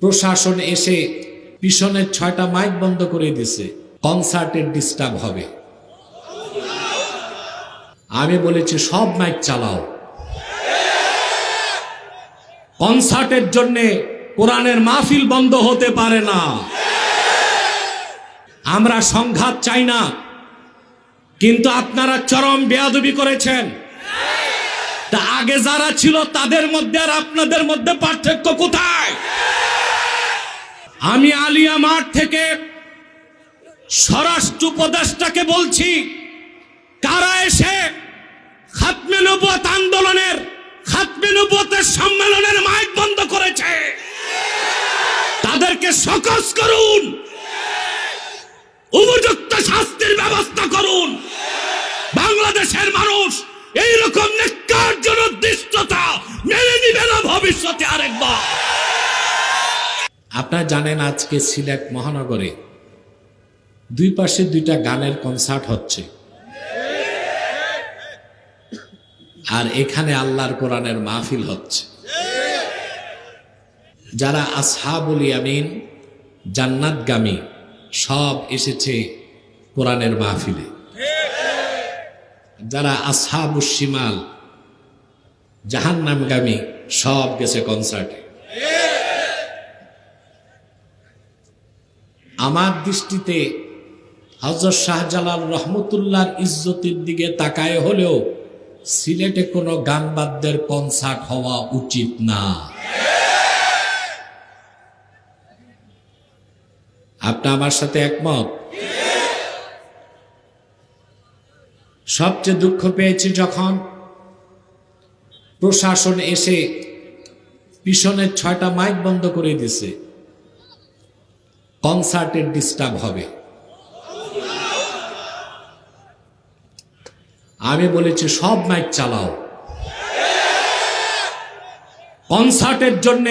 প্রশাসন এসে পিছনের 6টা মাইক বন্ধ করে দিয়েছে, কনসার্টের ডিস্টার্ব হবে। আমি বলেছি সব মাইক চালাও, কনসার্টের জন্য কোরআনের মাহফিল বন্ধ হতে পারে না। আমরা সংঘাত চাই না, কিন্তু আপনারা চরম বেয়াদবি করেছেন। তা আগে যারা ছিল তাদের মধ্যে আর আপনাদের মধ্যে পার্থক্য কোথায়? আমি আলিয়া মাঠ থেকে স্বরাষ্ট্র উপদেষ্টাকে বলছি, কারা এসে খাতমে নবুয়ত আন্দোলনের, খাতমে নবুয়তের সম্মেলনের মাইক বন্ধ করেছে, তাদেরকে সকস করুন, উপযুক্ত শাস্তির ব্যবস্থা করুন। বাংলাদেশের মানুষ এইরকম ন্যাক্কারজনক দৃষ্টতা মেনে নিবে না ভবিষ্যতে আরেকবার। আপনারা জানেন আজকে সিলেট মহানগরে দুই পাশে 2টা গানের কনসার্ট হচ্ছে, আর এখানে আল্লাহর কোরআনের মাহফিল হচ্ছে। যারা আসহাবুল ইয়ামিন, জান্নাতগামী সব এসেছে কোরআনের মাহফিলে, যারা আসহাবুশ শিমাল, জাহান্নামগামী সব গেছে কনসার্টে। আমার দৃষ্টিতে হযরত শাহজালাল রহমতুল্লাহর ইজ্জতের দিকে তাকায় হলেও সিলেটে কোনো গান বাদ্যের কনসার্ট হওয়া উচিত না। আপনি আমার সাথে একমত? সবচেয়ে দুঃখ পেয়েছি যখন প্রশাসন এসে পিছনের 6টা মাইক বন্ধ করে দিয়েছে, কনসার্টের ডিস্টার্ব হবে। আমি বলেছি সব মাইক চালাও, কনসার্টের জন্য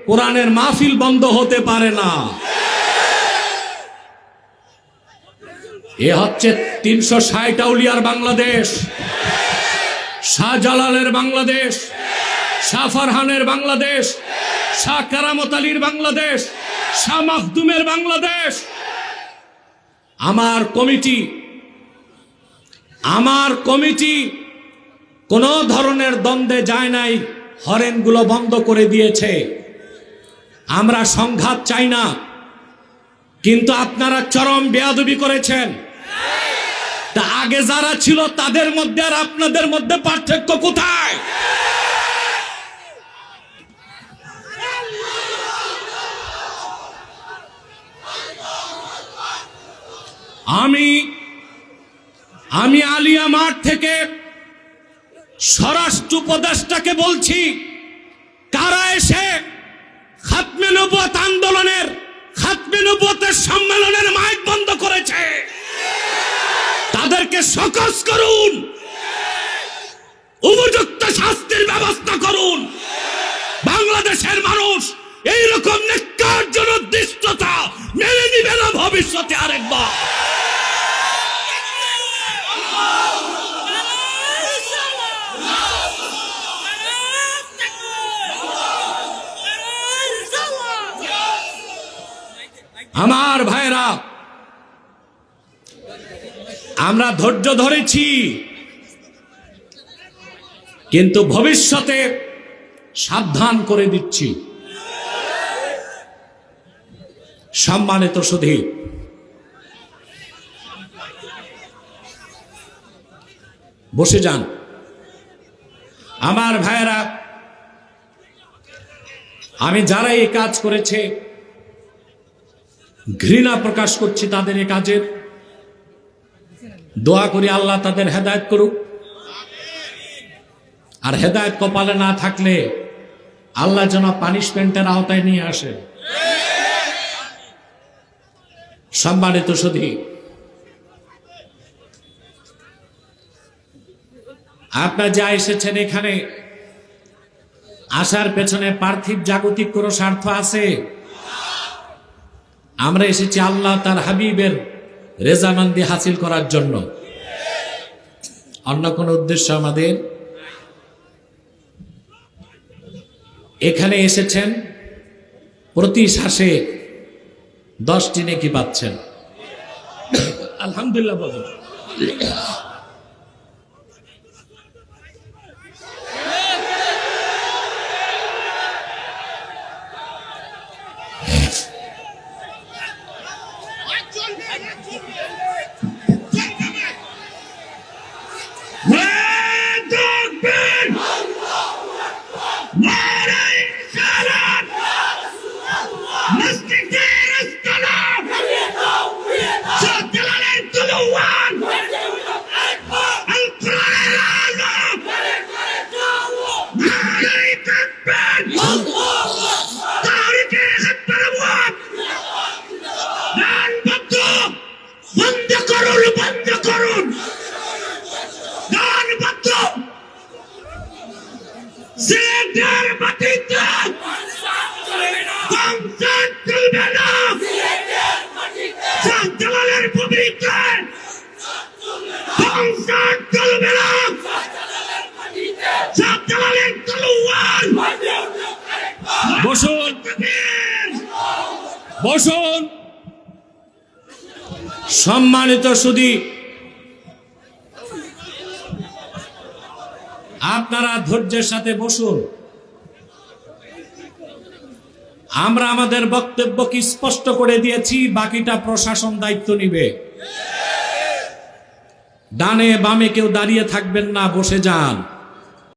কোরআনের মাহফিল বন্ধ হতে পারে না। এ হচ্ছে 360 আউলিয়ার বাংলাদেশ, শাহজালালের বাংলাদেশ, শাহ ফারহানের বাংলাদেশ, শাহ কারামত আলীর বাংলাদেশ, শাহ মাখদুমের বাংলাদেশ। আমার কমিটি কোন ধরনের দ্বন্দ্বে যায় নাই, হরেনগুলো বন্ধ করে দিয়েছে। আমরা সংঘাত চাই না, কিন্তু আপনারা চরম বেয়াদবি করেছেন। তা আগে যারা ছিল তাদের মধ্যে আর আপনাদের মধ্যে পার্থক্য কোথায়? আমি আলিয়া মাঠ থেকে স্বরাষ্ট্র উপদেষ্টাকে বলছি, কারা এসে খাতমে নবুয়ত আন্দোলনের, খাতমে নবুয়তের সম্মেলনের মাইক বন্ধ করেছে, তাদেরকে সকস করুন, উপযুক্ত শাস্তির ব্যবস্থা করুন। বাংলাদেশের মানুষ এইরকম ন্যাক্কারজনক দৃষ্টতা মেনে নিবে না ভবিষ্যতে আরেকবার। আমার ভাইরা, আমরা ধৈর্য ধরেছি, কিন্তু ভবিষ্যতে সাবধান করে দিচ্ছি। সম্মানিত সুধী, বসে যান। আমার ভাইরা, আমি যারা এই কাজ করেছে ঘৃণা প্রকাশ করছি তাদের এই কাজের। দোয়া করি আল্লাহ তাদের হেদায়েত করুক, আর হেদায়েত কপালে না থাকলে আল্লাহ যেন পানিশমেন্টের আওতায় নিয়ে আসে। সম্মানিত সুধী, আপনারা যা এসেছেন এখানে, আসার পেছনে পার্থিব জাগতিক কোনো স্বার্থ আছে? আমরা এসেছি আল্লাহ তার হাবিবের রেজামন্দি হাসিল করার জন্য, অন্য কোনো উদ্দেশ্য আমাদের। এখানে এসেছেন প্রতি শ্বাসে 10টি নেকি পাচ্ছেন। আলহামদুলিল্লাহ বলুন। বসুন, বসুন। সম্মানিত সুধী, আপনারা ধৈর্যের সাথে বসুন। আমরা আমাদের বক্তব্যকে স্পষ্ট করে দিয়েছি, বাকিটা প্রশাসন দায়িত্ব নিবে। ডানে বামে কেউ দাঁড়িয়ে থাকবেন না, বসে যান।